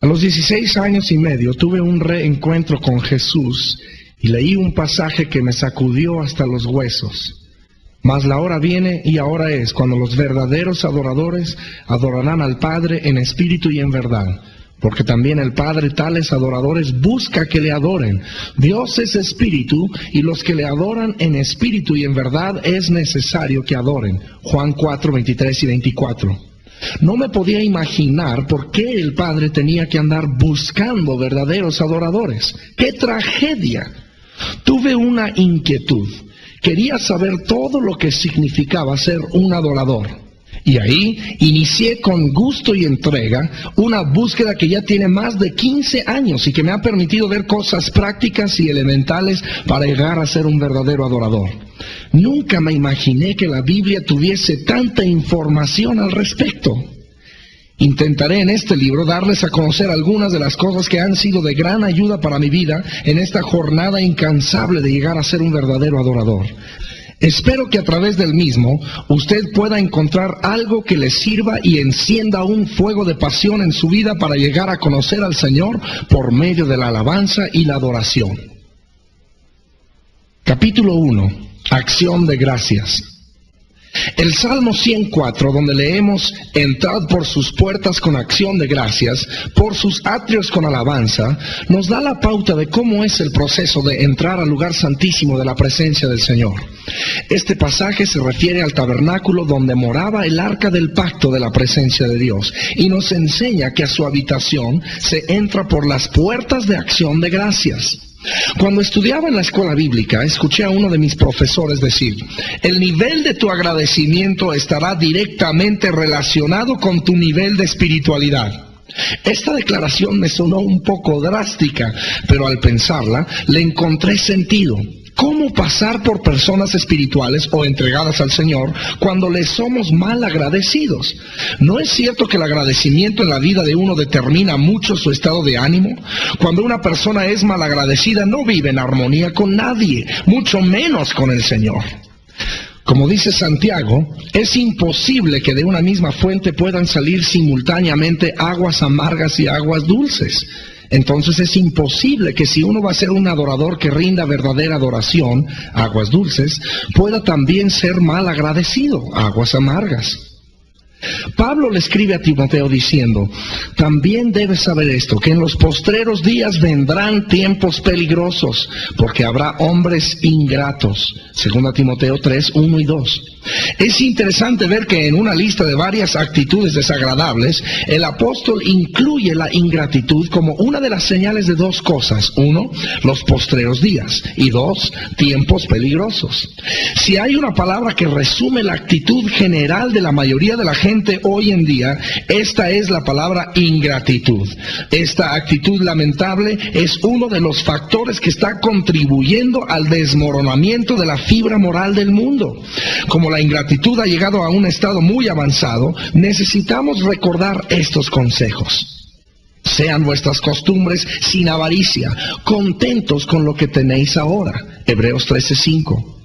A los 16 años y medio tuve un reencuentro con Jesús y leí un pasaje que me sacudió hasta los huesos. Mas la hora viene y ahora es cuando los verdaderos adoradores adorarán al Padre en espíritu y en verdad, porque también el Padre tales adoradores busca que le adoren. Dios es espíritu y los que le adoran en espíritu y en verdad es necesario que adoren. Juan 4, 23 y 24. No me podía imaginar por qué el Padre tenía que andar buscando verdaderos adoradores. ¡Qué tragedia! Tuve una inquietud. Quería saber todo lo que significaba ser un adorador. Y ahí inicié con gusto y entrega una búsqueda que ya tiene más de 15 años y que me ha permitido ver cosas prácticas y elementales para llegar a ser un verdadero adorador. Nunca me imaginé que la Biblia tuviese tanta información al respecto. Intentaré en este libro darles a conocer algunas de las cosas que han sido de gran ayuda para mi vida en esta jornada incansable de llegar a ser un verdadero adorador. Espero que a través del mismo usted pueda encontrar algo que le sirva y encienda un fuego de pasión en su vida para llegar a conocer al Señor por medio de la alabanza y la adoración. Capítulo 1. Acción de gracias. El Salmo 104, donde leemos: entrad por sus puertas con acción de gracias, por sus atrios con alabanza, nos da la pauta de cómo es el proceso de entrar al lugar santísimo de la presencia del Señor. Este pasaje se refiere al tabernáculo donde moraba el arca del pacto de la presencia de Dios, y nos enseña que a su habitación se entra por las puertas de acción de gracias. Cuando estudiaba en la escuela bíblica, escuché a uno de mis profesores decir: el nivel de tu agradecimiento estará directamente relacionado con tu nivel de espiritualidad. Esta declaración me sonó un poco drástica, pero al pensarla, le encontré sentido. ¿Cómo pasar por personas espirituales o entregadas al Señor cuando les somos mal agradecidos? ¿No es cierto que el agradecimiento en la vida de uno determina mucho su estado de ánimo? Cuando una persona es mal agradecida, no vive en armonía con nadie, mucho menos con el Señor. Como dice Santiago, es imposible que de una misma fuente puedan salir simultáneamente aguas amargas y aguas dulces. Entonces es imposible que si uno va a ser un adorador que rinda verdadera adoración, aguas dulces, pueda también ser mal agradecido, aguas amargas. Pablo le escribe a Timoteo diciendo: también debes saber esto, que en los postreros días vendrán tiempos peligrosos, porque habrá hombres ingratos. 2 Timoteo 3, 1 y 2. Es interesante ver que en una lista de varias actitudes desagradables, el apóstol incluye la ingratitud como una de las señales de dos cosas: 1, los postreros días, y 2, tiempos peligrosos. Si hay una palabra que resume la actitud general de la mayoría de la gente hoy en día, esta es la palabra ingratitud. Esta actitud lamentable es uno de los factores que está contribuyendo al desmoronamiento de la fibra moral del mundo. Como la ingratitud ha llegado a un estado muy avanzado, necesitamos recordar estos consejos. Sean vuestras costumbres sin avaricia, contentos con lo que tenéis ahora. Hebreos 13:5.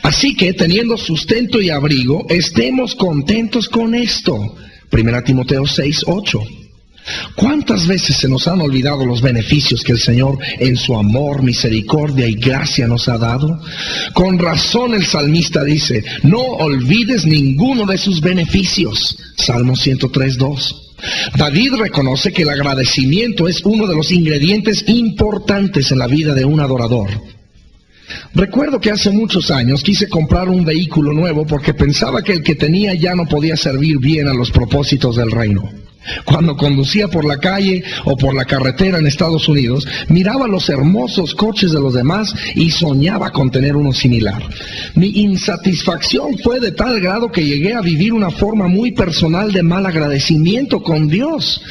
Así que, teniendo sustento y abrigo, estemos contentos con esto. 1 Timoteo 6:8. ¿Cuántas veces se nos han olvidado los beneficios que el Señor en su amor, misericordia y gracia nos ha dado? Con razón el salmista dice: no olvides ninguno de sus beneficios. Salmo 103:2. David reconoce que el agradecimiento es uno de los ingredientes importantes en la vida de un adorador. Recuerdo que hace muchos años quise comprar un vehículo nuevo porque pensaba que el que tenía ya no podía servir bien a los propósitos del reino. Cuando conducía por la calle o por la carretera en Estados Unidos, miraba los hermosos coches de los demás y soñaba con tener uno similar. Mi insatisfacción fue de tal grado que llegué a vivir una forma muy personal de mal agradecimiento con Dios.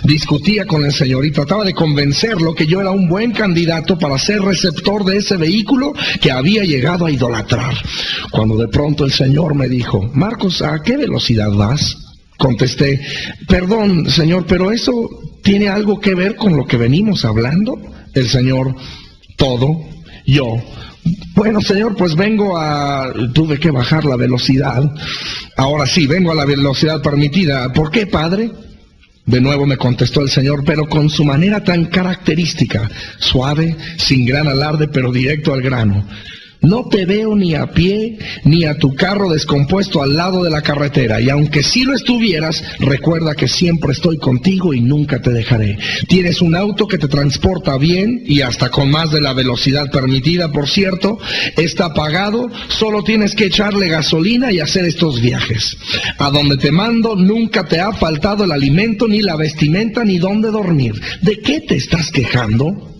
Discutía con el Señor y trataba de convencerlo que yo era un buen candidato para ser receptor de ese vehículo que había llegado a idolatrar. Cuando de pronto el Señor me dijo: Marcos, ¿a qué velocidad vas? Contesté: perdón, Señor, pero ¿eso tiene algo que ver con lo que venimos hablando? El Señor: todo. Yo: bueno, Señor, pues tuve que bajar la velocidad. Ahora sí, vengo a la velocidad permitida. ¿Por qué, Padre? De nuevo me contestó el Señor, pero con su manera tan característica, suave, sin gran alarde, pero directo al grano. No te veo ni a pie, ni a tu carro descompuesto al lado de la carretera. Y aunque sí lo estuvieras, recuerda que siempre estoy contigo y nunca te dejaré. Tienes un auto que te transporta bien y hasta con más de la velocidad permitida, por cierto. Está pagado, solo tienes que echarle gasolina y hacer estos viajes. A donde te mando nunca te ha faltado el alimento, ni la vestimenta, ni dónde dormir. ¿De qué te estás quejando?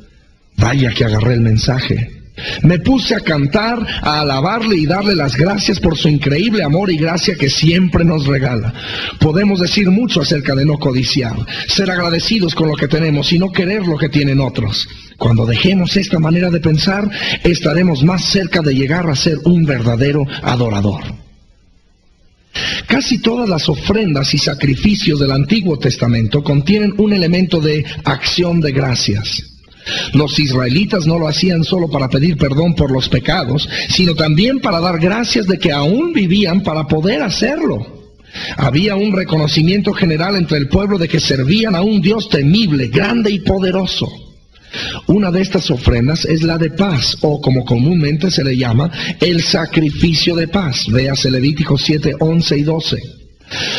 Vaya que agarré el mensaje. Me puse a cantar, a alabarle y darle las gracias por su increíble amor y gracia que siempre nos regala. Podemos decir mucho acerca de no codiciar, ser agradecidos con lo que tenemos y no querer lo que tienen otros. Cuando dejemos esta manera de pensar, estaremos más cerca de llegar a ser un verdadero adorador. Casi todas las ofrendas y sacrificios del Antiguo Testamento contienen un elemento de acción de gracias. Los israelitas no lo hacían solo para pedir perdón por los pecados, sino también para dar gracias de que aún vivían para poder hacerlo. Había un reconocimiento general entre el pueblo de que servían a un Dios temible, grande y poderoso. Una de estas ofrendas es la de paz, o como comúnmente se le llama, el sacrificio de paz. Véase Levíticos 7, 11 y 12.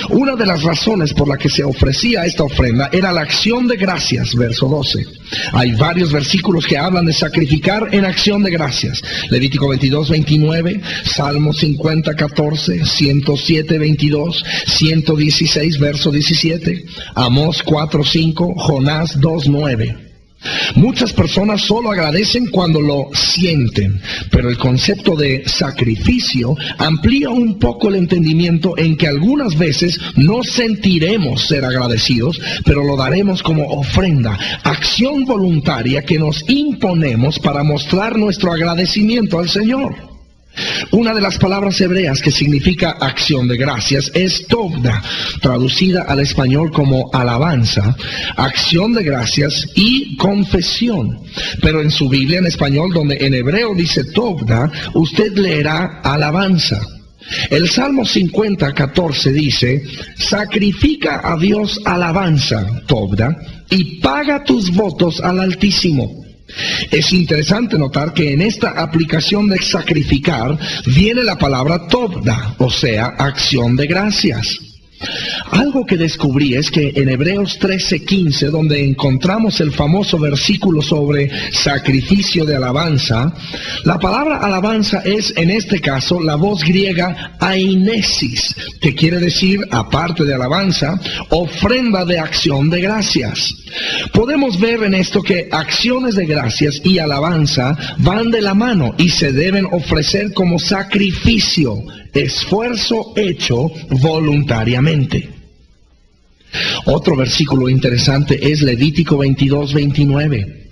Una de las razones por la que se ofrecía esta ofrenda era la acción de gracias, verso 12. Hay varios versículos que hablan de sacrificar en acción de gracias. Levítico 22, 29, Salmo 50, 14, 107, 22, 116, verso 17, Amós 4, 5, Jonás 2, 9. Muchas personas solo agradecen cuando lo sienten, pero el concepto de sacrificio amplía un poco el entendimiento en que algunas veces no sentiremos ser agradecidos, pero lo daremos como ofrenda, acción voluntaria que nos imponemos para mostrar nuestro agradecimiento al Señor. Una de las palabras hebreas que significa acción de gracias es tovda, traducida al español como alabanza, acción de gracias y confesión. Pero en su Biblia en español, donde en hebreo dice tovda, usted leerá alabanza. El Salmo 50, 14 dice, sacrifica a Dios alabanza, tovda, y paga tus votos al Altísimo. Es interesante notar que en esta aplicación de sacrificar viene la palabra tovda, o sea, acción de gracias. Algo que descubrí es que en Hebreos 13:15, donde encontramos el famoso versículo sobre sacrificio de alabanza, la palabra alabanza es en este caso la voz griega ainesis, que quiere decir, aparte de alabanza, ofrenda de acción de gracias. Podemos ver en esto que acciones de gracias y alabanza van de la mano y se deben ofrecer como sacrificio, esfuerzo hecho voluntariamente. Otro versículo interesante es Levítico 22, 29.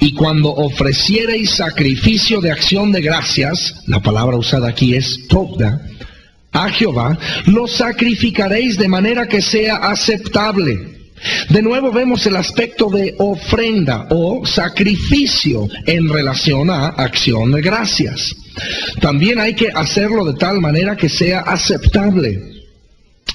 Y cuando ofreciereis sacrificio de acción de gracias, la palabra usada aquí es tovda, a Jehová, lo sacrificaréis de manera que sea aceptable. De nuevo vemos el aspecto de ofrenda o sacrificio en relación a acción de gracias. También hay que hacerlo de tal manera que sea aceptable.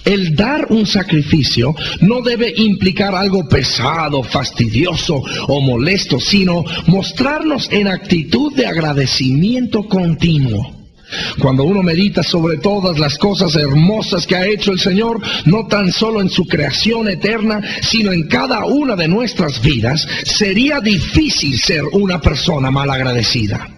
El dar un sacrificio no debe implicar algo pesado, fastidioso o molesto, sino mostrarnos en actitud de agradecimiento continuo. Cuando uno medita sobre todas las cosas hermosas que ha hecho el Señor, no tan solo en su creación eterna, sino en cada una de nuestras vidas, sería difícil ser una persona mal agradecida.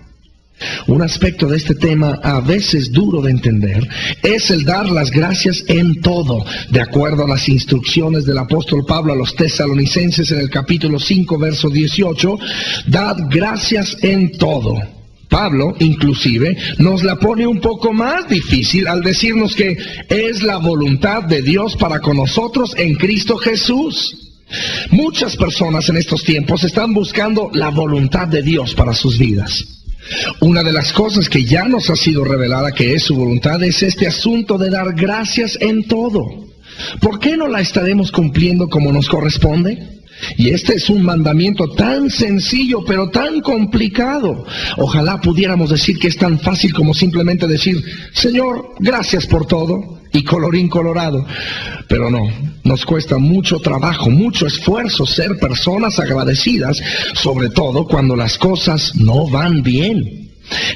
Un aspecto de este tema a veces duro de entender es el dar las gracias en todo, de acuerdo a las instrucciones del apóstol Pablo a los tesalonicenses en el capítulo 5, verso 18, dad gracias en todo. Pablo, inclusive, nos la pone un poco más difícil al decirnos que es la voluntad de Dios para con nosotros en Cristo Jesús. Muchas personas en estos tiempos están buscando la voluntad de Dios para sus vidas. Una de las cosas que ya nos ha sido revelada que es su voluntad es este asunto de dar gracias en todo. ¿Por qué no la estaremos cumpliendo como nos corresponde? Y este es un mandamiento tan sencillo, pero tan complicado. Ojalá pudiéramos decir que es tan fácil como simplemente decir, Señor, gracias por todo, y colorín colorado. Pero no, nos cuesta mucho trabajo, mucho esfuerzo ser personas agradecidas, sobre todo cuando las cosas no van bien.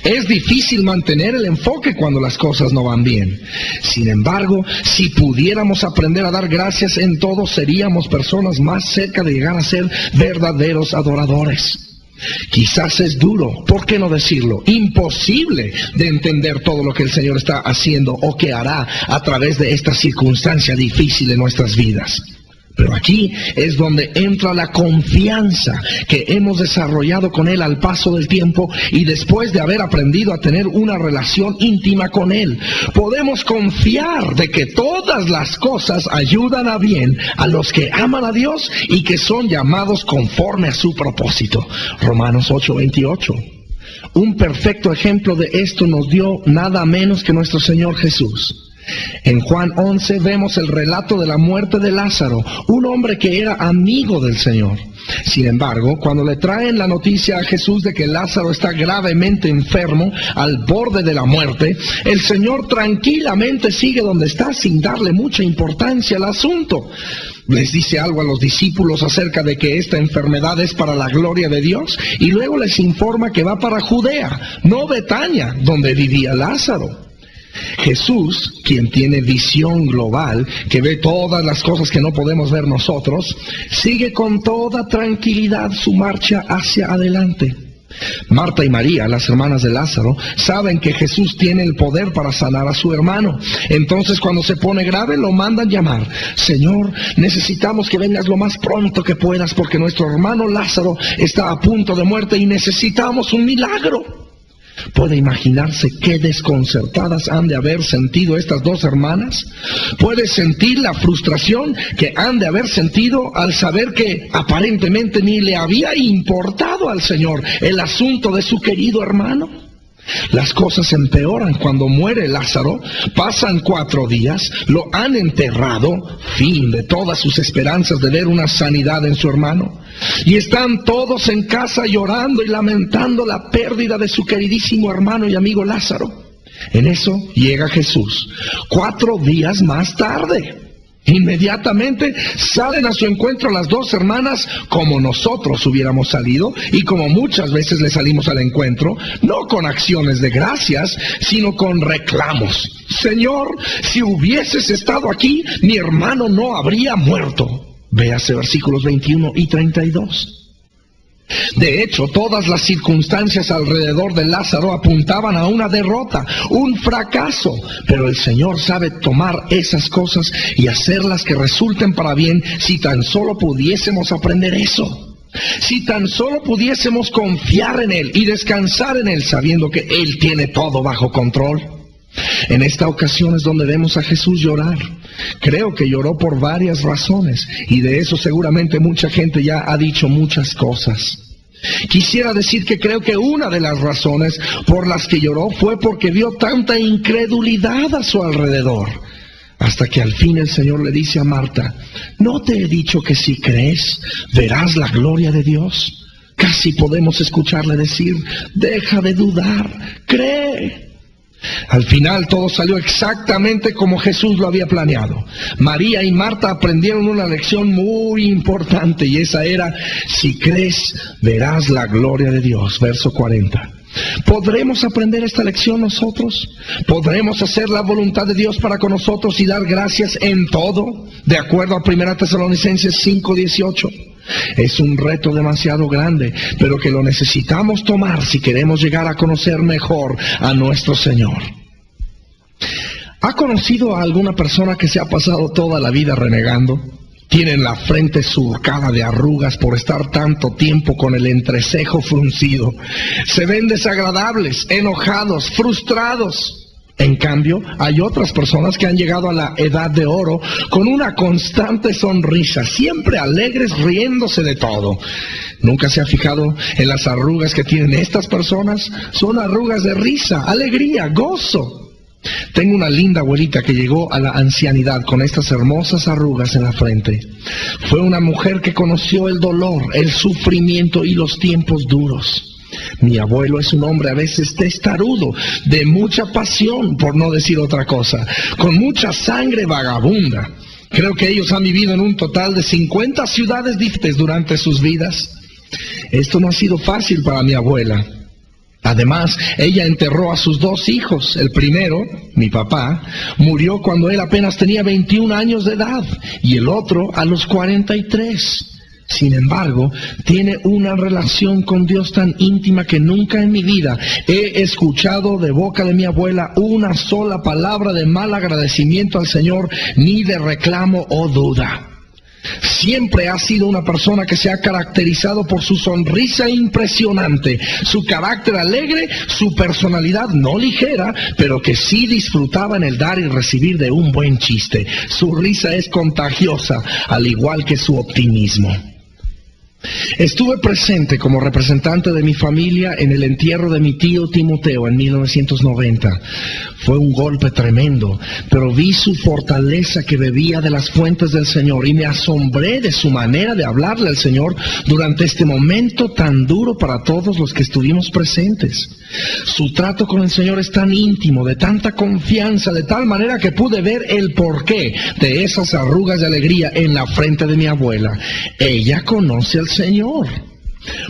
Es difícil mantener el enfoque cuando las cosas no van bien. Sin embargo, si pudiéramos aprender a dar gracias en todo, seríamos personas más cerca de llegar a ser verdaderos adoradores. Quizás es duro, ¿por qué no decirlo? Imposible de entender todo lo que el Señor está haciendo o que hará a través de esta circunstancia difícil en nuestras vidas. Pero aquí es donde entra la confianza que hemos desarrollado con Él al paso del tiempo y después de haber aprendido a tener una relación íntima con Él. Podemos confiar de que todas las cosas ayudan a bien a los que aman a Dios y que son llamados conforme a su propósito. Romanos 8:28. Un perfecto ejemplo de esto nos dio nada menos que nuestro Señor Jesús. En Juan 11 vemos el relato de la muerte de Lázaro, un hombre que era amigo del Señor. Sin embargo, cuando le traen la noticia a Jesús de que Lázaro está gravemente enfermo, al borde de la muerte, el Señor tranquilamente sigue donde está sin darle mucha importancia al asunto. Les dice algo a los discípulos acerca de que esta enfermedad es para la gloria de Dios y luego les informa que va para Judea, no Betania, donde vivía Lázaro. Jesús, quien tiene visión global, que ve todas las cosas que no podemos ver nosotros, sigue con toda tranquilidad su marcha hacia adelante. Marta y María, las hermanas de Lázaro, saben que Jesús tiene el poder para sanar a su hermano. Entonces, cuando se pone grave, lo mandan llamar. Señor, necesitamos que vengas lo más pronto que puedas porque nuestro hermano Lázaro está a punto de muerte y necesitamos un milagro. ¿Puede imaginarse qué desconcertadas han de haber sentido estas dos hermanas? ¿Puede sentir la frustración que han de haber sentido al saber que aparentemente ni le había importado al Señor el asunto de su querido hermano? Las cosas empeoran cuando muere Lázaro, pasan 4 días, lo han enterrado, fin de todas sus esperanzas de ver una sanidad en su hermano. Y están todos en casa llorando y lamentando la pérdida de su queridísimo hermano y amigo Lázaro. En eso llega Jesús, 4 días más tarde. Inmediatamente salen a su encuentro las dos hermanas como nosotros hubiéramos salido y como muchas veces le salimos al encuentro, no con acciones de gracias, sino con reclamos. Señor, si hubieses estado aquí, mi hermano no habría muerto. Véase versículos 21 y 32. De hecho, todas las circunstancias alrededor de Lázaro apuntaban a una derrota, un fracaso. Pero el Señor sabe tomar esas cosas y hacerlas que resulten para bien si tan solo pudiésemos aprender eso. Si tan solo pudiésemos confiar en Él y descansar en Él sabiendo que Él tiene todo bajo control. En esta ocasión es donde vemos a Jesús llorar. Creo que lloró por varias razones y de eso seguramente mucha gente ya ha dicho muchas cosas. Quisiera decir que creo que una de las razones por las que lloró fue porque vio tanta incredulidad a su alrededor. Hasta que al fin el Señor le dice a Marta, ¿no te he dicho que si crees, verás la gloria de Dios? Casi podemos escucharle decir, deja de dudar, cree. Al final todo salió exactamente como Jesús lo había planeado. María y Marta aprendieron una lección muy importante y esa era, si crees, verás la gloria de Dios. Verso 40. ¿Podremos aprender esta lección nosotros? ¿Podremos hacer la voluntad de Dios para con nosotros y dar gracias en todo? De acuerdo a 1 Tesalonicenses 5:18. Es un reto demasiado grande, pero que lo necesitamos tomar si queremos llegar a conocer mejor a nuestro Señor. ¿Ha conocido a alguna persona que se ha pasado toda la vida renegando? Tienen la frente surcada de arrugas por estar tanto tiempo con el entrecejo fruncido. Se ven desagradables, enojados, frustrados. En cambio, hay otras personas que han llegado a la edad de oro con una constante sonrisa, siempre alegres, riéndose de todo. ¿Nunca se ha fijado en las arrugas que tienen estas personas? Son arrugas de risa, alegría, gozo. Tengo una linda abuelita que llegó a la ancianidad con estas hermosas arrugas en la frente. Fue una mujer que conoció el dolor, el sufrimiento y los tiempos duros. Mi abuelo es un hombre a veces testarudo, de mucha pasión, por no decir otra cosa, con mucha sangre vagabunda. Creo que ellos han vivido en un total de 50 ciudades diferentes durante sus vidas. Esto no ha sido fácil para mi abuela. Además, ella enterró a sus 2 hijos. El primero, mi papá, murió cuando él apenas tenía 21 años de edad y el otro a los 43. Sin embargo, tiene una relación con Dios tan íntima que nunca en mi vida he escuchado de boca de mi abuela una sola palabra de mal agradecimiento al Señor, ni de reclamo o duda. Siempre ha sido una persona que se ha caracterizado por su sonrisa impresionante, su carácter alegre, su personalidad no ligera, pero que sí disfrutaba en el dar y recibir de un buen chiste. Su risa es contagiosa, al igual que su optimismo. Estuve presente como representante de mi familia en el entierro de mi tío Timoteo en 1990. Fue un golpe tremendo, pero vi su fortaleza que bebía de las fuentes del Señor y me asombré de su manera de hablarle al Señor durante este momento tan duro para todos los que estuvimos presentes. Su trato con el Señor es tan íntimo, de tanta confianza, de tal manera que pude ver el porqué de esas arrugas de alegría en la frente de mi abuela. Ella conoce al Señor.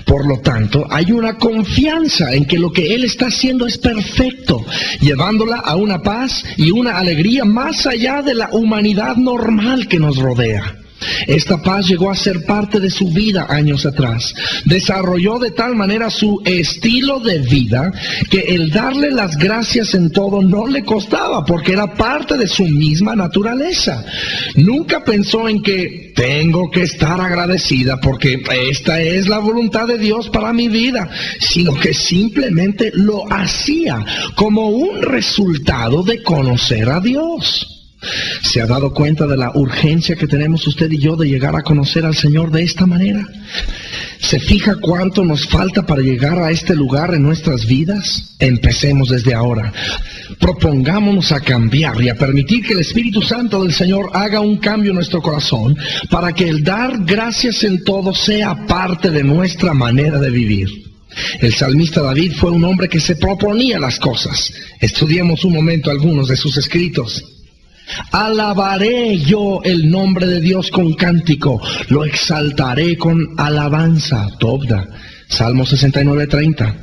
Por lo tanto, hay una confianza en que lo que Él está haciendo es perfecto, llevándola a una paz y una alegría más allá de la humanidad normal que nos rodea. Esta paz llegó a ser parte de su vida años atrás. Desarrolló de tal manera su estilo de vida que el darle las gracias en todo no le costaba, porque era parte de su misma naturaleza. Nunca pensó en que tengo que estar agradecida porque esta es la voluntad de Dios para mi vida, sino que simplemente lo hacía como un resultado de conocer a Dios. ¿Se ha dado cuenta de la urgencia que tenemos usted y yo de llegar a conocer al Señor de esta manera? ¿Se fija cuánto nos falta para llegar a este lugar en nuestras vidas? Empecemos desde ahora. Propongámonos a cambiar y a permitir que el Espíritu Santo del Señor haga un cambio en nuestro corazón para que el dar gracias en todo sea parte de nuestra manera de vivir. El salmista David fue un hombre que se proponía las cosas. Estudiemos un momento algunos de sus escritos. Alabaré yo el nombre de Dios con cántico, lo exaltaré con alabanza. Tobda, Salmo 69:30.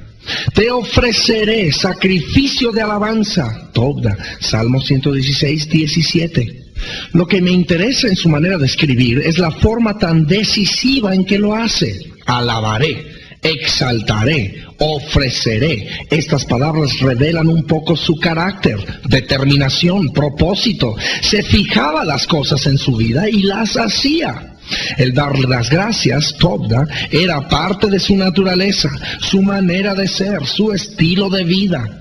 Te ofreceré sacrificio de alabanza. Tobda, Salmo 116:17. Lo que me interesa en su manera de escribir es la forma tan decisiva en que lo hace. Alabaré, exaltaré, ofreceré. Estas palabras revelan un poco su carácter, determinación, propósito. Se fijaba las cosas en su vida y las hacía. El darle las gracias, Tobda, era parte de su naturaleza, su manera de ser, su estilo de vida.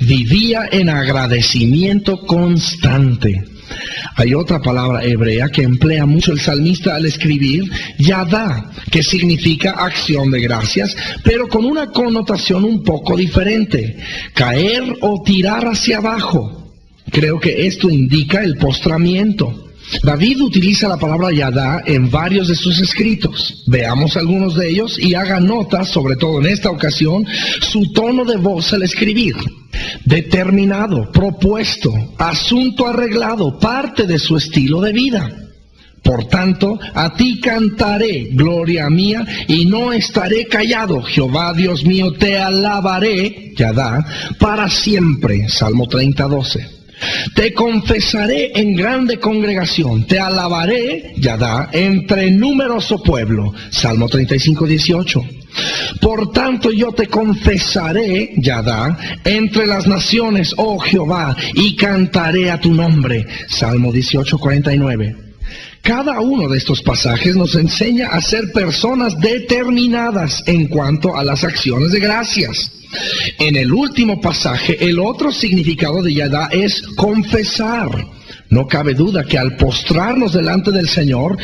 Vivía en agradecimiento constante. Hay otra palabra hebrea que emplea mucho el salmista al escribir, yadá, que significa acción de gracias, pero con una connotación un poco diferente, caer o tirar hacia abajo. Creo que esto indica el postramiento. David utiliza la palabra yadá en varios de sus escritos. Veamos algunos de ellos y haga nota, sobre todo en esta ocasión, su tono de voz al escribir. Determinado, propuesto, asunto arreglado, parte de su estilo de vida. Por tanto, a ti cantaré, gloria mía, y no estaré callado. Jehová Dios mío, te alabaré, yadá, para siempre. Salmo 30:12. Te confesaré en grande congregación, te alabaré, yadá, entre numeroso pueblo. Salmo 35:18. Por tanto yo te confesaré, yadá, entre las naciones, oh Jehová, y cantaré a tu nombre. Salmo 18:49. Cada uno de estos pasajes nos enseña a ser personas determinadas en cuanto a las acciones de gracias. En el último pasaje, el otro significado de yadá es confesar. No cabe duda que al postrarnos delante del Señor,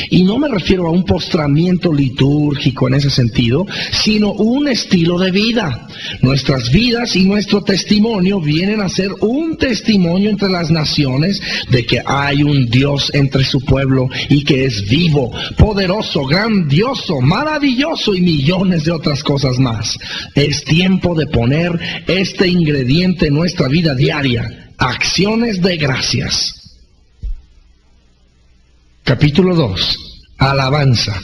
y no me refiero a un postramiento litúrgico en ese sentido, sino un estilo de vida. Nuestras vidas y nuestro testimonio vienen a ser un testimonio entre las naciones de que hay un Dios entre su pueblo y que es vivo, poderoso, grandioso, maravilloso y millones de otras cosas más. Es tiempo de poner este ingrediente en nuestra vida diaria: acciones de gracias. Capítulo 2. Alabanza.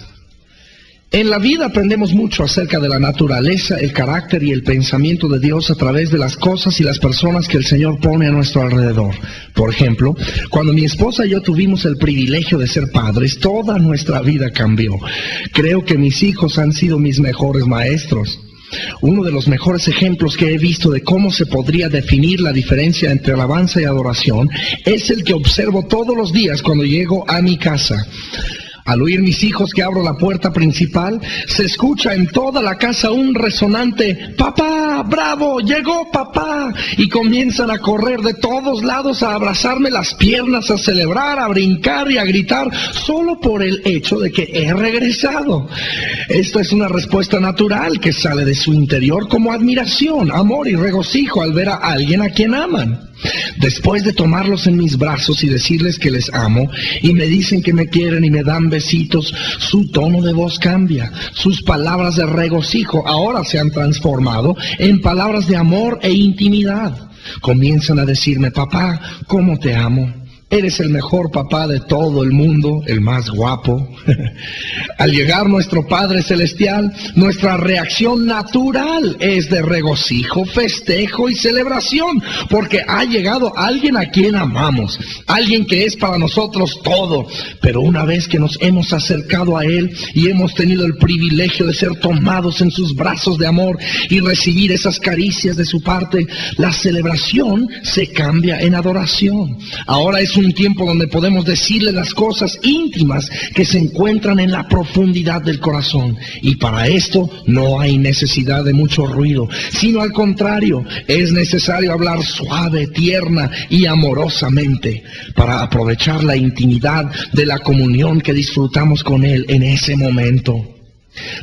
En la vida aprendemos mucho acerca de la naturaleza, el carácter y el pensamiento de Dios a través de las cosas y las personas que el Señor pone a nuestro alrededor. Por ejemplo, cuando mi esposa y yo tuvimos el privilegio de ser padres, toda nuestra vida cambió. Creo que mis hijos han sido mis mejores maestros. Uno de los mejores ejemplos que he visto de cómo se podría definir la diferencia entre alabanza y adoración es el que observo todos los días cuando llego a mi casa. Al oír mis hijos que abro la puerta principal, se escucha en toda la casa un resonante «¡Papá! ¡Bravo! ¡Llegó papá!» Y comienzan a correr de todos lados, a abrazarme las piernas, a celebrar, a brincar y a gritar, solo por el hecho de que he regresado. Esta es una respuesta natural que sale de su interior como admiración, amor y regocijo al ver a alguien a quien aman. Después de tomarlos en mis brazos y decirles que les amo, y me dicen que me quieren y me dan besitos, su tono de voz cambia. Sus palabras de regocijo ahora se han transformado en palabras de amor e intimidad. Comienzan a decirme: «Papá, ¿cómo te amo? Eres el mejor papá de todo el mundo, el más guapo». Al llegar nuestro Padre Celestial, nuestra reacción natural es de regocijo, festejo y celebración, porque ha llegado alguien a quien amamos, alguien que es para nosotros todo. Pero una vez que nos hemos acercado a Él y hemos tenido el privilegio de ser tomados en sus brazos de amor y recibir esas caricias de su parte, la celebración se cambia en adoración. Ahora es un tiempo donde podemos decirle las cosas íntimas que se encuentran en la profundidad del corazón. Y para esto no hay necesidad de mucho ruido, sino al contrario, es necesario hablar suave, tierna y amorosamente para aprovechar la intimidad de la comunión que disfrutamos con Él en ese momento.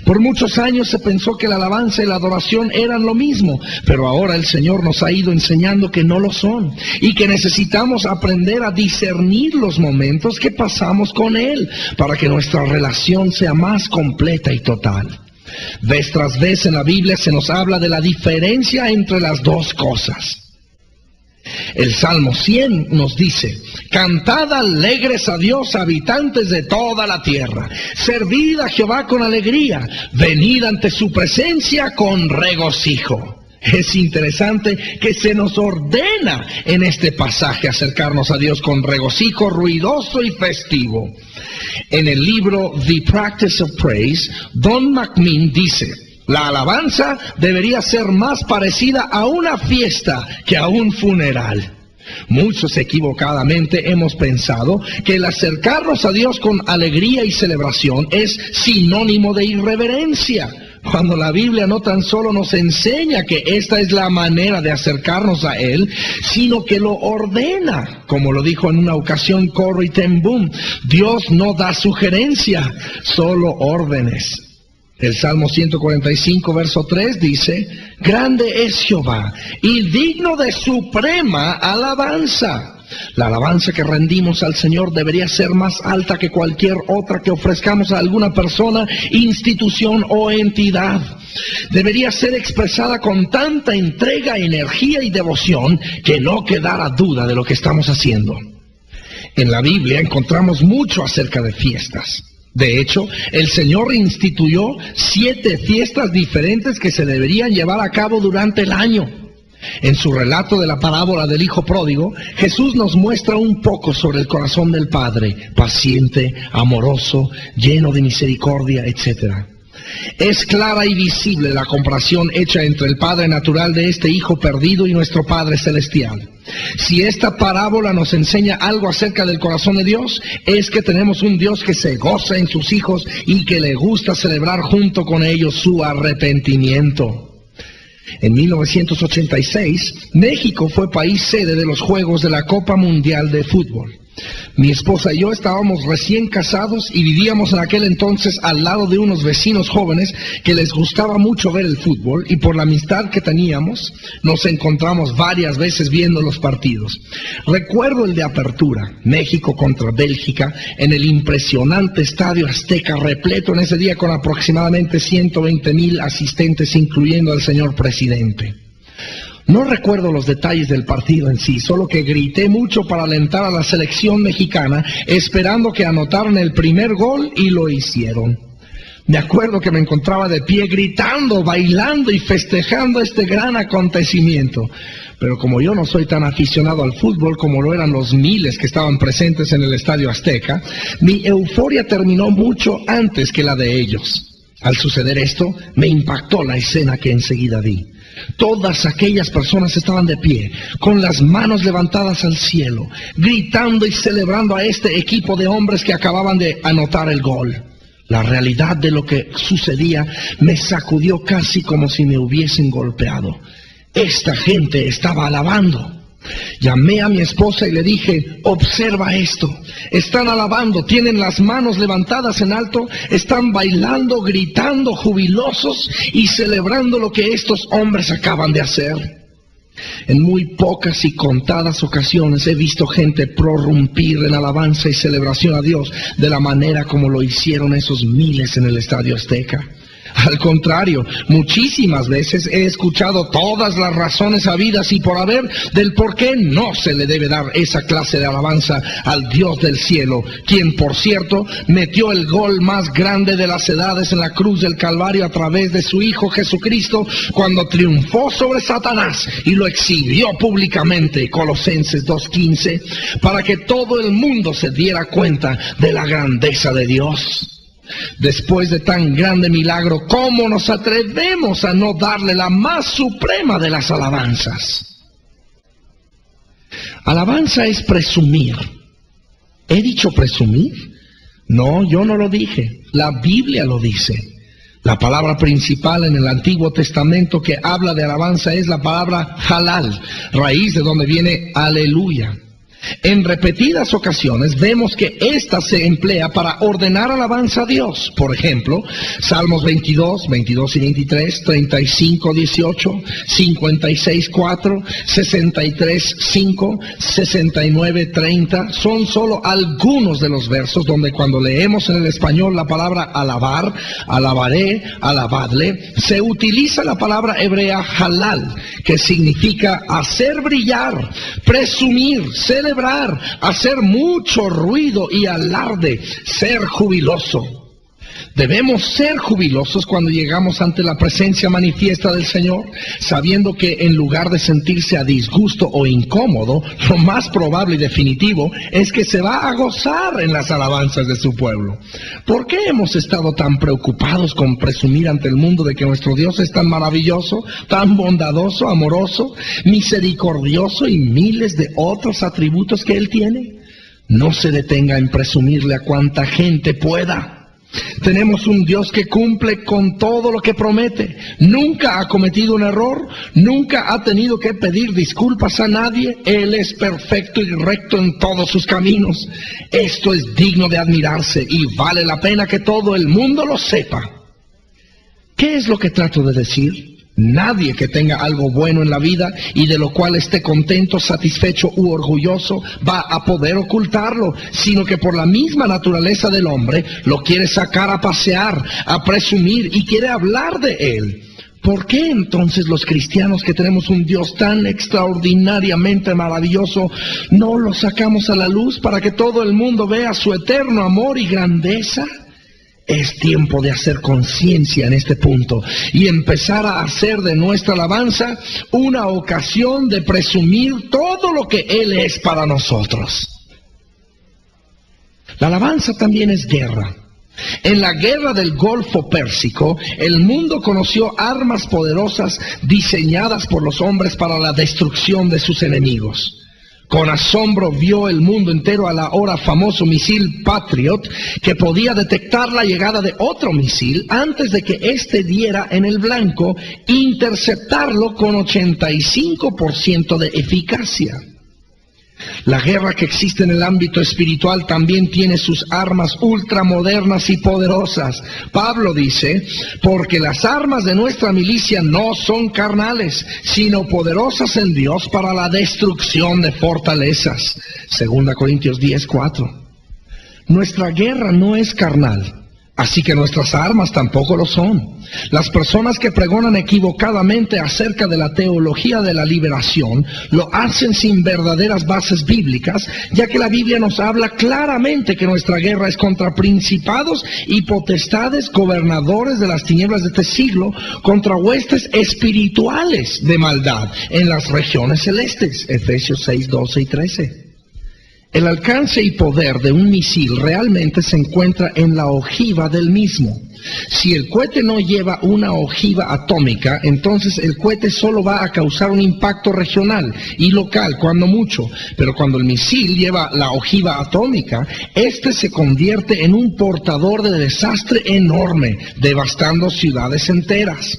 Por muchos años se pensó que la alabanza y la adoración eran lo mismo, pero ahora el Señor nos ha ido enseñando que no lo son y que necesitamos aprender a discernir los momentos que pasamos con Él para que nuestra relación sea más completa y total. Vez tras vez en la Biblia se nos habla de la diferencia entre las dos cosas. El Salmo 100 nos dice: «Cantad alegres a Dios, habitantes de toda la tierra. Servid a Jehová con alegría. Venid ante su presencia con regocijo». Es interesante que se nos ordena en este pasaje acercarnos a Dios con regocijo ruidoso y festivo. En el libro The Practice of Praise, Don McMinn dice: «La alabanza debería ser más parecida a una fiesta que a un funeral». Muchos equivocadamente hemos pensado que el acercarnos a Dios con alegría y celebración es sinónimo de irreverencia, cuando la Biblia no tan solo nos enseña que esta es la manera de acercarnos a Él, sino que lo ordena. Como lo dijo en una ocasión Corrie ten Boom: «Dios no da sugerencia, solo órdenes». El Salmo 145, verso 3 dice: «Grande es Jehová y digno de suprema alabanza». La alabanza que rendimos al Señor debería ser más alta que cualquier otra que ofrezcamos a alguna persona, institución o entidad. Debería ser expresada con tanta entrega, energía y devoción que no quedara duda de lo que estamos haciendo. En la Biblia encontramos mucho acerca de fiestas. De hecho, el Señor instituyó 7 fiestas diferentes que se deberían llevar a cabo durante el año. En su relato de la parábola del Hijo Pródigo, Jesús nos muestra un poco sobre el corazón del Padre, paciente, amoroso, lleno de misericordia, etc. Es clara y visible la comparación hecha entre el Padre natural de este Hijo perdido y nuestro Padre celestial. Si esta parábola nos enseña algo acerca del corazón de Dios, es que tenemos un Dios que se goza en sus hijos y que le gusta celebrar junto con ellos su arrepentimiento. En 1986, México fue país sede de los Juegos de la Copa Mundial de Fútbol. Mi esposa y yo estábamos recién casados y vivíamos en aquel entonces al lado de unos vecinos jóvenes que les gustaba mucho ver el fútbol, y por la amistad que teníamos nos encontramos varias veces viendo los partidos. Recuerdo el de apertura, México contra Bélgica, en el impresionante Estadio Azteca, repleto en ese día con aproximadamente 120,000 asistentes, incluyendo al señor presidente. No recuerdo los detalles del partido en sí, solo que grité mucho para alentar a la selección mexicana, esperando que anotaran el primer gol, y lo hicieron. Me acuerdo que me encontraba de pie gritando, bailando y festejando este gran acontecimiento. Pero como yo no soy tan aficionado al fútbol como lo eran los miles que estaban presentes en el Estadio Azteca, mi euforia terminó mucho antes que la de ellos. Al suceder esto, me impactó la escena que enseguida vi. Todas aquellas personas estaban de pie, con las manos levantadas al cielo, gritando y celebrando a este equipo de hombres que acababan de anotar el gol. La realidad de lo que sucedía me sacudió casi como si me hubiesen golpeado. Esta gente estaba alabando. Llamé a mi esposa y le dije: observa esto, están alabando, tienen las manos levantadas en alto, están bailando, gritando, jubilosos y celebrando lo que estos hombres acaban de hacer. En muy pocas y contadas ocasiones he visto gente prorrumpir en alabanza y celebración a Dios de la manera como lo hicieron esos miles en el Estadio Azteca. Al contrario, muchísimas veces he escuchado todas las razones habidas y por haber del por qué no se le debe dar esa clase de alabanza al Dios del cielo, quien, por cierto, metió el gol más grande de las edades en la cruz del Calvario a través de su Hijo Jesucristo, cuando triunfó sobre Satanás y lo exhibió públicamente, Colosenses 2:15, para que todo el mundo se diera cuenta de la grandeza de Dios. Después de tan grande milagro, ¿cómo nos atrevemos a no darle la más suprema de las alabanzas? Alabanza es presumir. ¿He dicho presumir? No, yo no lo dije. La Biblia lo dice. La palabra principal en el Antiguo Testamento que habla de alabanza es la palabra halal, raíz de donde viene aleluya. En repetidas ocasiones vemos que ésta se emplea para ordenar alabanza a Dios. Por ejemplo, Salmos 22 y 23, 35, 18, 56, 4, 63, 5, 69, 30, son solo algunos de los versos donde cuando leemos en el español la palabra alabar, alabaré, alabadle, se utiliza la palabra hebrea halal, que significa hacer brillar, presumir, celebrar, hacer mucho ruido y alarde, ser jubiloso. Debemos ser jubilosos cuando llegamos ante la presencia manifiesta del Señor, sabiendo que en lugar de sentirse a disgusto o incómodo, lo más probable y definitivo es que se va a gozar en las alabanzas de su pueblo. ¿Por qué hemos estado tan preocupados con presumir ante el mundo de que nuestro Dios es tan maravilloso, tan bondadoso, amoroso, misericordioso y miles de otros atributos que Él tiene? No se detenga en presumirle a cuanta gente pueda. Tenemos un Dios que cumple con todo lo que promete. Nunca ha cometido un error, nunca ha tenido que pedir disculpas a nadie. Él es perfecto y recto en todos sus caminos. Esto es digno de admirarse y vale la pena que todo el mundo lo sepa. ¿Qué es lo que trato de decir? Nadie que tenga algo bueno en la vida y de lo cual esté contento, satisfecho u orgulloso va a poder ocultarlo, sino que por la misma naturaleza del hombre lo quiere sacar a pasear, a presumir y quiere hablar de él. ¿Por qué entonces los cristianos que tenemos un Dios tan extraordinariamente maravilloso no lo sacamos a la luz para que todo el mundo vea su eterno amor y grandeza? Es tiempo de hacer conciencia en este punto y empezar a hacer de nuestra alabanza una ocasión de presumir todo lo que Él es para nosotros. La alabanza también es guerra. En la guerra del Golfo Pérsico, el mundo conoció armas poderosas diseñadas por los hombres para la destrucción de sus enemigos. Con asombro vio el mundo entero al ahora famoso misil Patriot, que podía detectar la llegada de otro misil antes de que éste diera en el blanco, interceptarlo con 85% de eficacia. La guerra que existe en el ámbito espiritual también tiene sus armas ultramodernas y poderosas. Pablo dice, porque las armas de nuestra milicia no son carnales, sino poderosas en Dios para la destrucción de fortalezas. 2 Corintios 10:4. Nuestra guerra no es carnal, así que nuestras armas tampoco lo son. Las personas que pregonan equivocadamente acerca de la teología de la liberación lo hacen sin verdaderas bases bíblicas, ya que la Biblia nos habla claramente que nuestra guerra es contra principados y potestades, gobernadores de las tinieblas de este siglo, contra huestes espirituales de maldad en las regiones celestes. Efesios 6:12 y 13. El alcance y poder de un misil realmente se encuentra en la ojiva del mismo. Si el cohete no lleva una ojiva atómica, entonces el cohete solo va a causar un impacto regional y local, cuando mucho. Pero cuando el misil lleva la ojiva atómica, este se convierte en un portador de desastre enorme, devastando ciudades enteras.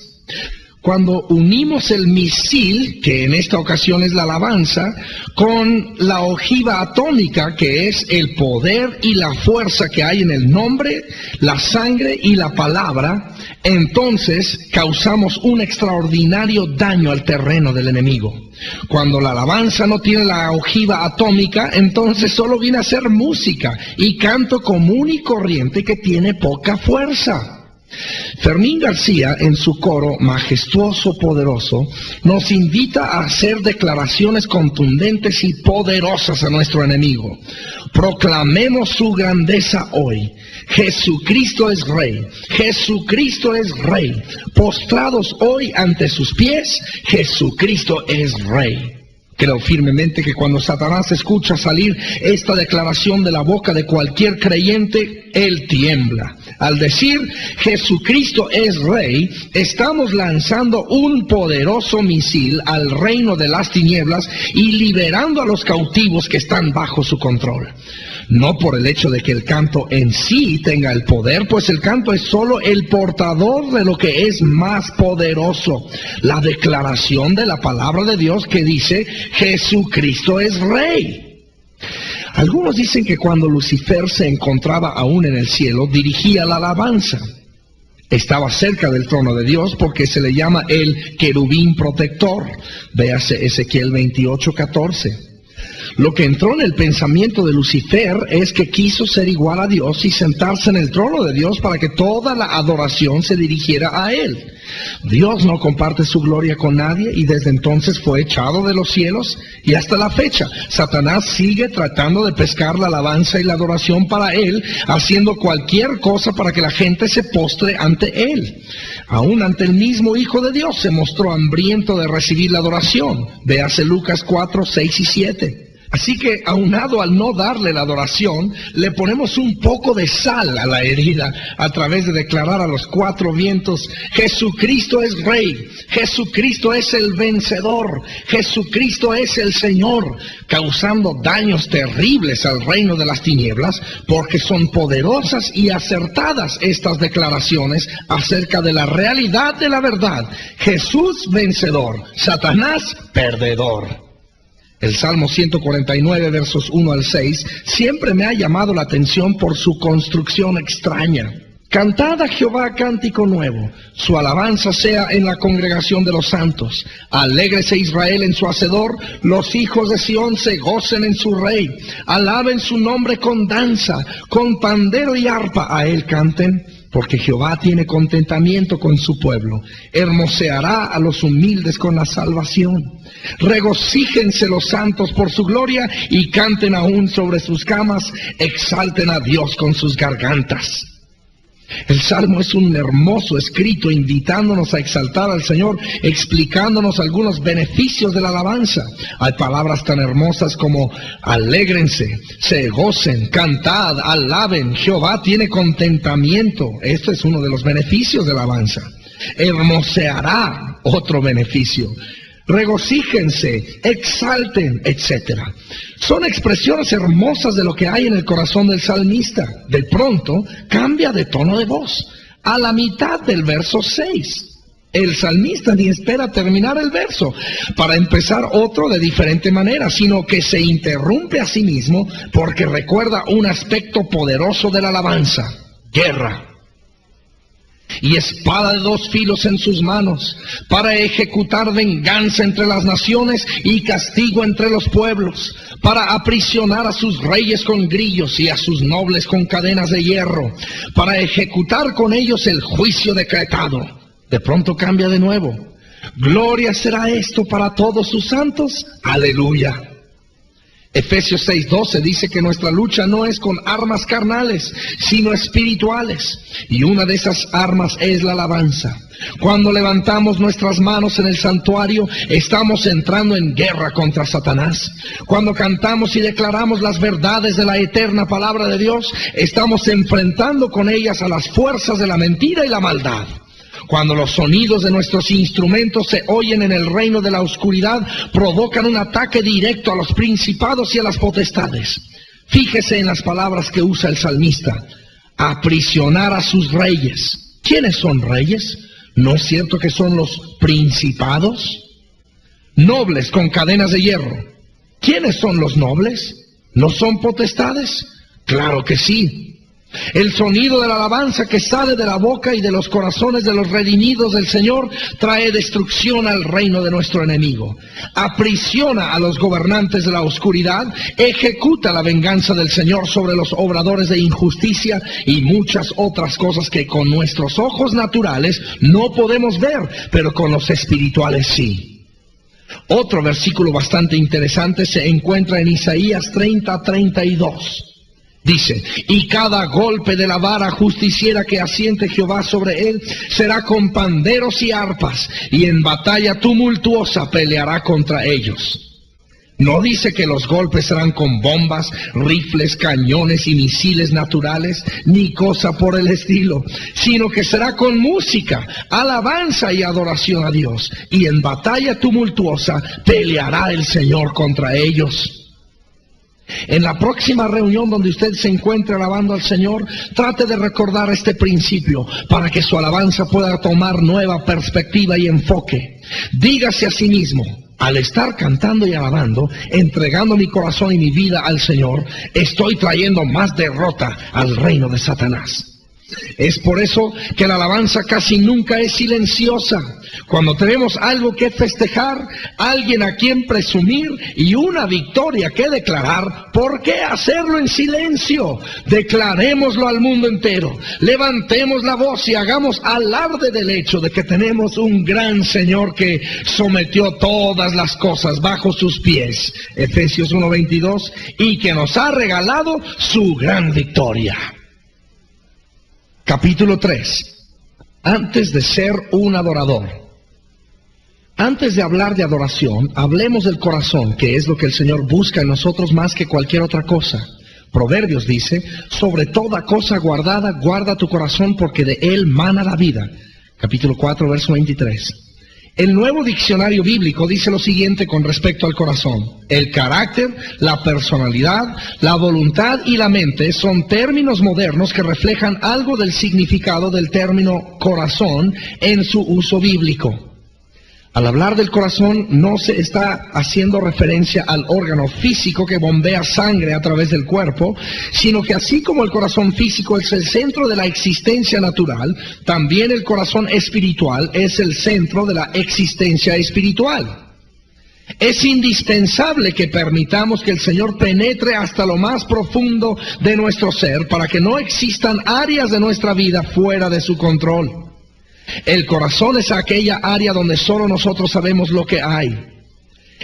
Cuando unimos el misil, que en esta ocasión es la alabanza, con la ojiva atómica, que es el poder y la fuerza que hay en el nombre, la sangre y la palabra, entonces causamos un extraordinario daño al terreno del enemigo. Cuando la alabanza no tiene la ojiva atómica, entonces solo viene a ser música y canto común y corriente que tiene poca fuerza. Fermín García, en su coro Majestuoso Poderoso, nos invita a hacer declaraciones contundentes y poderosas a nuestro enemigo. Proclamemos su grandeza hoy. Jesucristo es Rey. Jesucristo es Rey. Postrados hoy ante sus pies, Jesucristo es Rey. Creo firmemente que cuando Satanás escucha salir esta declaración de la boca de cualquier creyente, él tiembla. Al decir Jesucristo es Rey, estamos lanzando un poderoso misil al reino de las tinieblas y liberando a los cautivos que están bajo su control. No por el hecho de que el canto en sí tenga el poder, pues el canto es solo el portador de lo que es más poderoso, la declaración de la palabra de Dios que dice Jesucristo es Rey. Algunos dicen que cuando Lucifer se encontraba aún en el cielo, dirigía la alabanza. Estaba cerca del trono de Dios porque se le llama el querubín protector. Véase Ezequiel 28:14. Lo que entró en el pensamiento de Lucifer es que quiso ser igual a Dios y sentarse en el trono de Dios para que toda la adoración se dirigiera a Él. Dios no comparte su gloria con nadie y desde entonces fue echado de los cielos y hasta la fecha Satanás sigue tratando de pescar la alabanza y la adoración para Él, haciendo cualquier cosa para que la gente se postre ante Él. Aún ante el mismo Hijo de Dios se mostró hambriento de recibir la adoración. Véase Lucas 4:6 y 7. Así que, aunado al no darle la adoración, le ponemos un poco de sal a la herida a través de declarar a los cuatro vientos, Jesucristo es Rey, Jesucristo es el vencedor, Jesucristo es el Señor, causando daños terribles al reino de las tinieblas, porque son poderosas y acertadas estas declaraciones acerca de la realidad de la verdad. Jesús vencedor, Satanás perdedor. El Salmo 149, versos 1 al 6, siempre me ha llamado la atención por su construcción extraña. Cantad a Jehová cántico nuevo, su alabanza sea en la congregación de los santos. Alégrese Israel en su hacedor, los hijos de Sión se gocen en su rey. Alaben su nombre con danza, con pandero y arpa a él canten. Porque Jehová tiene contentamiento con su pueblo, hermoseará a los humildes con la salvación. Regocíjense los santos por su gloria y canten aún sobre sus camas, exalten a Dios con sus gargantas. El Salmo es un hermoso escrito invitándonos a exaltar al Señor, explicándonos algunos beneficios de la alabanza. Hay palabras tan hermosas como alégrense, se gocen, cantad, alaben, Jehová tiene contentamiento. Este es uno de los beneficios de la alabanza. Hermoseará, otro beneficio. regocíjense, exalten, etc. Son expresiones hermosas de lo que hay en el corazón del salmista. De pronto cambia de tono de voz. A la mitad del verso 6. El salmista ni espera terminar el verso para empezar otro de diferente manera, sino que se interrumpe a sí mismo porque recuerda un aspecto poderoso de la alabanza: guerra. Y espada de dos filos en sus manos, para ejecutar venganza entre las naciones y castigo entre los pueblos, para aprisionar a sus reyes con grillos y a sus nobles con cadenas de hierro, para ejecutar con ellos el juicio decretado. De pronto cambia de nuevo. Gloria será esto para todos sus santos. Aleluya. Efesios 6:12 dice que nuestra lucha no es con armas carnales, sino espirituales. Y una de esas armas es la alabanza. Cuando levantamos nuestras manos en el santuario, estamos entrando en guerra contra Satanás. Cuando cantamos y declaramos las verdades de la eterna palabra de Dios, estamos enfrentando con ellas a las fuerzas de la mentira y la maldad. Cuando los sonidos de nuestros instrumentos se oyen en el reino de la oscuridad, provocan un ataque directo a los principados y a las potestades. Fíjese en las palabras que usa el salmista: aprisionar a sus reyes. ¿Quiénes son reyes? ¿No es cierto que son los principados? Nobles con cadenas de hierro. ¿Quiénes son los nobles? ¿No son potestades? Claro que sí. El sonido de la alabanza que sale de la boca y de los corazones de los redimidos del Señor trae destrucción al reino de nuestro enemigo. Aprisiona a los gobernantes de la oscuridad, ejecuta la venganza del Señor sobre los obradores de injusticia y muchas otras cosas que con nuestros ojos naturales no podemos ver, pero con los espirituales sí. Otro versículo bastante interesante se encuentra en Isaías 30:32. Dice: y cada golpe de la vara justiciera que asiente Jehová sobre él será con panderos y arpas, y en batalla tumultuosa peleará contra ellos. No dice que los golpes serán con bombas, rifles, cañones y misiles naturales, ni cosa por el estilo, sino que será con música, alabanza y adoración a Dios, y en batalla tumultuosa peleará el Señor contra ellos. En la próxima reunión donde usted se encuentre alabando al Señor, trate de recordar este principio para que su alabanza pueda tomar nueva perspectiva y enfoque. Dígase a sí mismo: al estar cantando y alabando, entregando mi corazón y mi vida al Señor, estoy trayendo más derrota al reino de Satanás. Es por eso que la alabanza casi nunca es silenciosa. Cuando tenemos algo que festejar, alguien a quien presumir y una victoria que declarar, ¿por qué hacerlo en silencio? Declarémoslo al mundo entero. Levantemos la voz y hagamos alarde del hecho de que tenemos un gran Señor que sometió todas las cosas bajo sus pies. Efesios 1:22, y que nos ha regalado su gran victoria. Capítulo 3. Antes de ser un adorador. Antes de hablar de adoración, hablemos del corazón, que es lo que el Señor busca en nosotros más que cualquier otra cosa. Proverbios dice: sobre toda cosa guardada, guarda tu corazón, porque de él mana la vida. Capítulo 4, verso 23. El Nuevo Diccionario Bíblico dice lo siguiente con respecto al corazón: el carácter, la personalidad, la voluntad y la mente son términos modernos que reflejan algo del significado del término corazón en su uso bíblico. Al hablar del corazón no se está haciendo referencia al órgano físico que bombea sangre a través del cuerpo, sino que así como el corazón físico es el centro de la existencia natural, también el corazón espiritual es el centro de la existencia espiritual. Es indispensable que permitamos que el Señor penetre hasta lo más profundo de nuestro ser para que no existan áreas de nuestra vida fuera de su control. El corazón es aquella área donde solo nosotros sabemos lo que hay.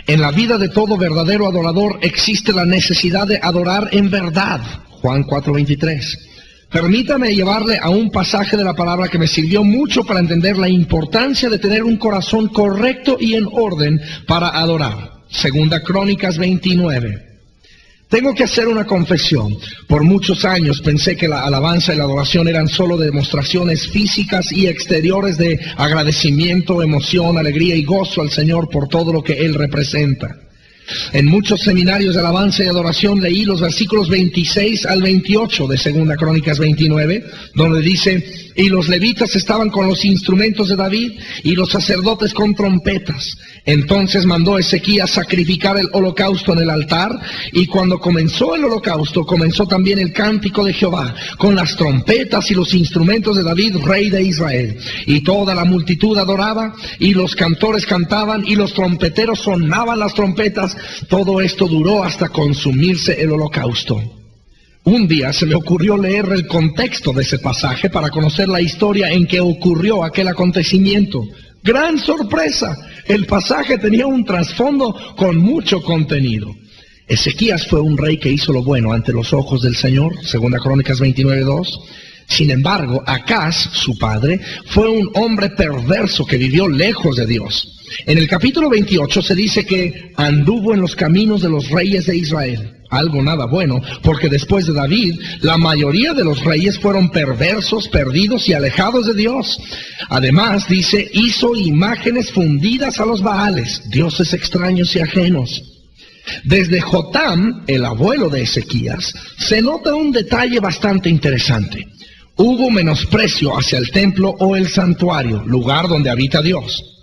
En la vida de todo verdadero adorador existe la necesidad de adorar en verdad. Juan 4:23. Permítame llevarle a un pasaje de la palabra que me sirvió mucho para entender la importancia de tener un corazón correcto y en orden para adorar. Segunda Crónicas 29. Tengo que hacer una confesión. Por muchos años pensé que la alabanza y la adoración eran solo demostraciones físicas y exteriores de agradecimiento, emoción, alegría y gozo al Señor por todo lo que Él representa. En muchos seminarios de alabanza y adoración leí los versículos 26 al 28 de 2 Crónicas 29, donde dice: y los levitas estaban con los instrumentos de David, y los sacerdotes con trompetas. Entonces mandó Ezequías sacrificar el holocausto en el altar, y cuando comenzó el holocausto, comenzó también el cántico de Jehová, con las trompetas y los instrumentos de David, rey de Israel. Y toda la multitud adoraba, y los cantores cantaban, y los trompeteros sonaban las trompetas. Todo esto duró hasta consumirse el holocausto. Un día se me ocurrió leer el contexto de ese pasaje para conocer la historia en que ocurrió aquel acontecimiento. ¡Gran sorpresa! El pasaje tenía un trasfondo con mucho contenido. Ezequías fue un rey que hizo lo bueno ante los ojos del Señor, 2 Crónicas 29:2. Sin embargo, Acaz, su padre, fue un hombre perverso que vivió lejos de Dios. En el capítulo 28 se dice que anduvo en los caminos de los reyes de Israel. Algo nada bueno, porque después de David, la mayoría de los reyes fueron perversos, perdidos y alejados de Dios. Además, dice, hizo imágenes fundidas a los Baales, dioses extraños y ajenos. Desde Jotam, el abuelo de Ezequías, se nota un detalle bastante interesante. Hubo menosprecio hacia el templo o el santuario, lugar donde habita Dios.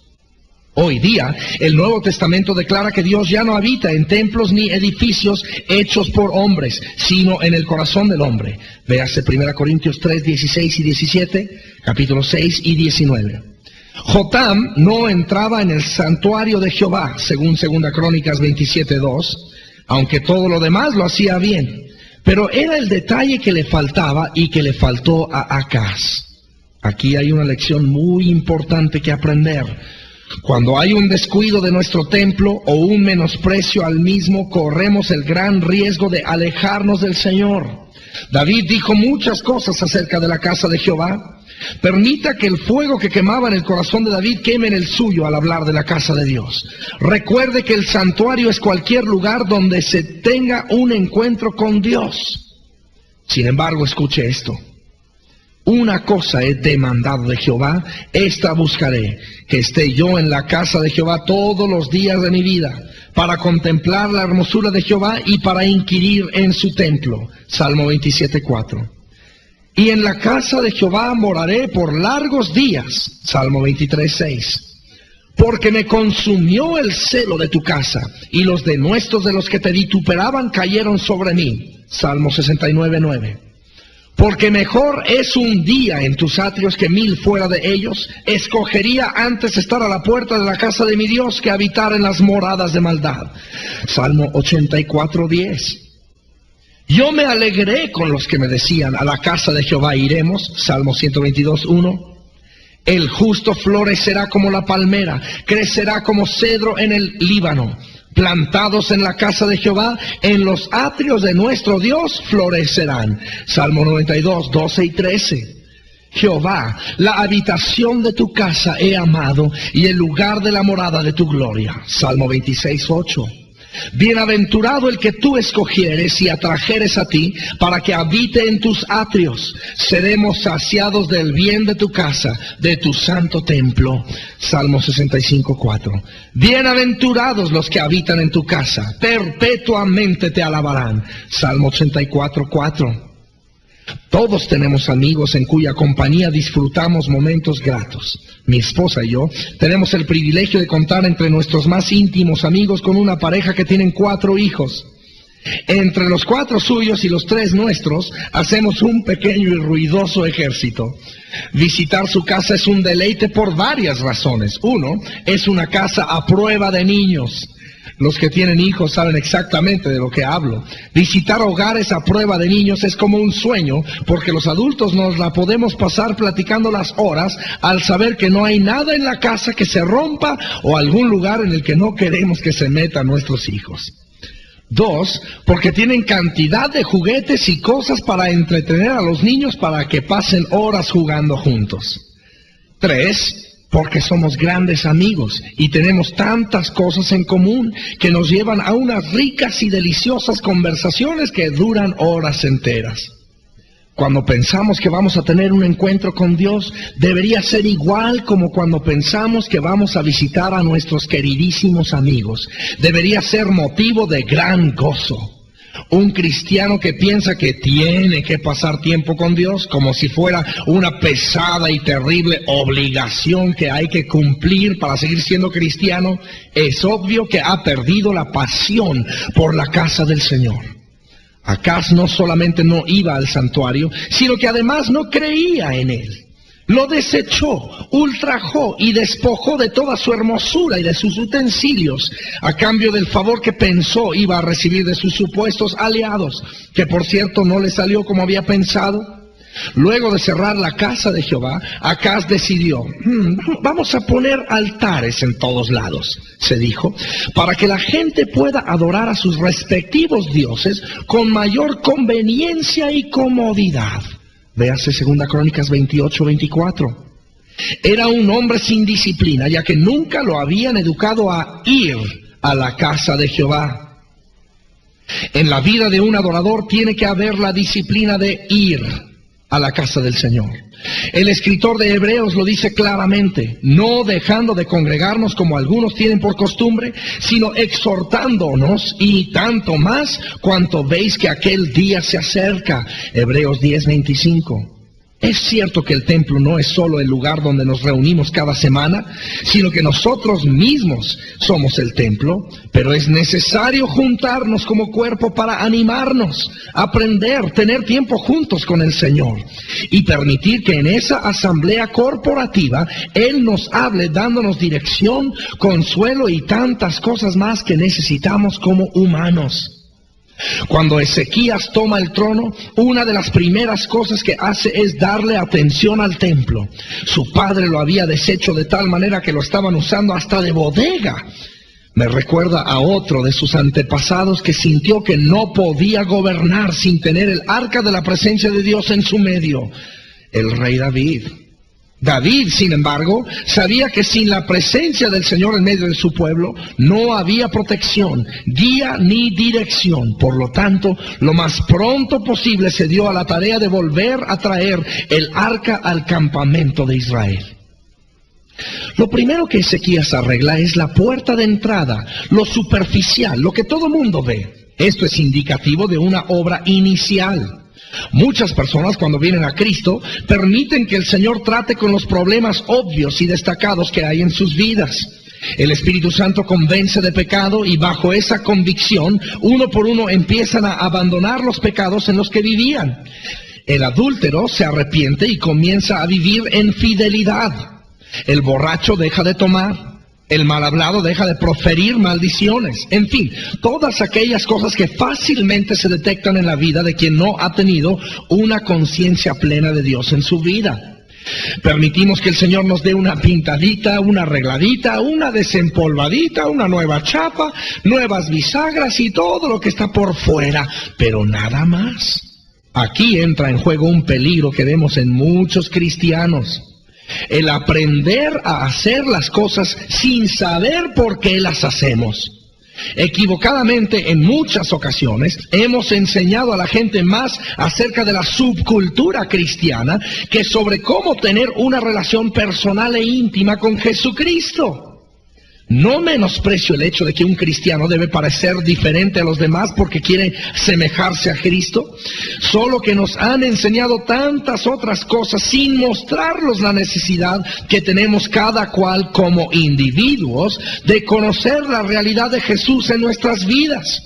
Hoy día, el Nuevo Testamento declara que Dios ya no habita en templos ni edificios hechos por hombres, sino en el corazón del hombre. Véase 1 Corintios 3, 16 y 17, capítulo 6 y 19. Jotam no entraba en el santuario de Jehová, según 2 Crónicas 27, 2, aunque todo lo demás lo hacía bien. Pero era el detalle que le faltaba y que le faltó a Acaz. Aquí hay una lección muy importante que aprender. Cuando hay un descuido de nuestro templo o un menosprecio al mismo, corremos el gran riesgo de alejarnos del Señor. David dijo muchas cosas acerca de la casa de Jehová. Permita que el fuego que quemaba en el corazón de David queme en el suyo al hablar de la casa de Dios. Recuerde que el santuario es cualquier lugar donde se tenga un encuentro con Dios. Sin embargo, escuche esto. Una cosa he demandado de Jehová, esta buscaré, que esté yo en la casa de Jehová todos los días de mi vida, para contemplar la hermosura de Jehová y para inquirir en su templo. Salmo 27:4. Y en la casa de Jehová moraré por largos días. Salmo 23:6. Porque me consumió el celo de tu casa, y los denuestos de los que te vituperaban cayeron sobre mí. Salmo 69:9. Porque mejor es un día en tus atrios que 1000 fuera de ellos. Escogería antes estar a la puerta de la casa de mi Dios que habitar en las moradas de maldad. Salmo 84:10. Yo me alegré con los que me decían, a la casa de Jehová iremos. Salmo 122:1. El justo florecerá como la palmera, crecerá como cedro en el Líbano. Plantados en la casa de Jehová, en los atrios de nuestro Dios florecerán. Salmo 92:12 y 13. Jehová, la habitación de tu casa he amado, y el lugar de la morada de tu gloria. Salmo 26:8. Bienaventurado el que tú escogieres y atrajeres a ti, para que habite en tus atrios. Seremos saciados del bien de tu casa, de tu santo templo. Salmo 65:4. Bienaventurados los que habitan en tu casa, perpetuamente te alabarán. Salmo 84:4. Todos tenemos amigos en cuya compañía disfrutamos momentos gratos. Mi esposa y yo tenemos el privilegio de contar entre nuestros más íntimos amigos con una pareja que tienen 4 hijos. Entre los 4 suyos y los 3 nuestros, hacemos un pequeño y ruidoso ejército. Visitar su casa es un deleite por varias razones. Uno, es una casa a prueba de niños. Los que tienen hijos saben exactamente de lo que hablo. Visitar hogares a prueba de niños es como un sueño, porque los adultos nos la podemos pasar platicando las horas al saber que no hay nada en la casa que se rompa o algún lugar en el que no queremos que se metan nuestros hijos. 2, porque tienen cantidad de juguetes y cosas para entretener a los niños para que pasen horas jugando juntos. 3, porque somos grandes amigos y tenemos tantas cosas en común que nos llevan a unas ricas y deliciosas conversaciones que duran horas enteras. Cuando pensamos que vamos a tener un encuentro con Dios, debería ser igual como cuando pensamos que vamos a visitar a nuestros queridísimos amigos. Debería ser motivo de gran gozo. Un cristiano que piensa que tiene que pasar tiempo con Dios como si fuera una pesada y terrible obligación que hay que cumplir para seguir siendo cristiano, es obvio que ha perdido la pasión por la casa del Señor. Acaz no solamente no iba al santuario, sino que además no creía en él. Lo desechó, ultrajó y despojó de toda su hermosura y de sus utensilios, a cambio del favor que pensó iba a recibir de sus supuestos aliados, que por cierto no le salió como había pensado. Luego de cerrar la casa de Jehová, Acaz decidió, vamos a poner altares en todos lados, se dijo, para que la gente pueda adorar a sus respectivos dioses con mayor conveniencia y comodidad. Véase 2 Crónicas 28-24. Era un hombre sin disciplina, ya que nunca lo habían educado a ir a la casa de Jehová. En la vida de un adorador tiene que haber la disciplina de ir a la casa del Señor. El escritor de Hebreos lo dice claramente, no dejando de congregarnos como algunos tienen por costumbre, sino exhortándonos, y tanto más cuanto veis que aquel día se acerca. Hebreos 10:25. Es cierto que el templo no es solo el lugar donde nos reunimos cada semana, sino que nosotros mismos somos el templo, pero es necesario juntarnos como cuerpo para animarnos, aprender, tener tiempo juntos con el Señor y permitir que en esa asamblea corporativa Él nos hable dándonos dirección, consuelo y tantas cosas más que necesitamos como humanos. Cuando Ezequías toma el trono, una de las primeras cosas que hace es darle atención al templo. Su padre lo había deshecho de tal manera que lo estaban usando hasta de bodega. Me recuerda a otro de sus antepasados que sintió que no podía gobernar sin tener el arca de la presencia de Dios en su medio, el rey David. David, sin embargo, sabía que sin la presencia del Señor en medio de su pueblo, no había protección, guía ni dirección. Por lo tanto, lo más pronto posible se dio a la tarea de volver a traer el arca al campamento de Israel. Lo primero que Ezequías arregla es la puerta de entrada, lo superficial, lo que todo mundo ve. Esto es indicativo de una obra inicial. Muchas personas cuando vienen a Cristo permiten que el Señor trate con los problemas obvios y destacados que hay en sus vidas. El Espíritu Santo convence de pecado y bajo esa convicción, uno por uno empiezan a abandonar los pecados en los que vivían. El adúltero se arrepiente y comienza a vivir en fidelidad. El borracho deja de tomar. El mal hablado deja de proferir maldiciones. En fin, todas aquellas cosas que fácilmente se detectan en la vida de quien no ha tenido una conciencia plena de Dios en su vida. Permitimos que el Señor nos dé una pintadita, una arregladita, una desempolvadita, una nueva chapa, nuevas bisagras y todo lo que está por fuera, pero nada más. Aquí entra en juego un peligro que vemos en muchos cristianos. El aprender a hacer las cosas sin saber por qué las hacemos. Equivocadamente, en muchas ocasiones, hemos enseñado a la gente más acerca de la subcultura cristiana que sobre cómo tener una relación personal e íntima con Jesucristo. No menosprecio el hecho de que un cristiano debe parecer diferente a los demás porque quiere semejarse a Cristo, solo que nos han enseñado tantas otras cosas sin mostrarnos la necesidad que tenemos cada cual como individuos de conocer la realidad de Jesús en nuestras vidas.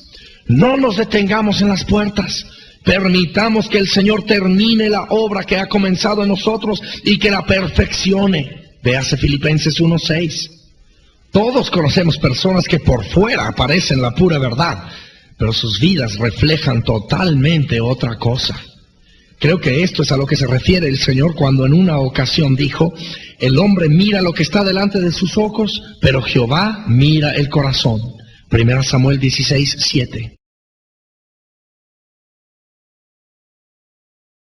No nos detengamos en las puertas. Permitamos que el Señor termine la obra que ha comenzado en nosotros y que la perfeccione. Véase Filipenses 1:6. Todos conocemos personas que por fuera aparecen la pura verdad, pero sus vidas reflejan totalmente otra cosa. Creo que esto es a lo que se refiere el Señor cuando en una ocasión dijo, el hombre mira lo que está delante de sus ojos, pero Jehová mira el corazón. 1 Samuel 16:7.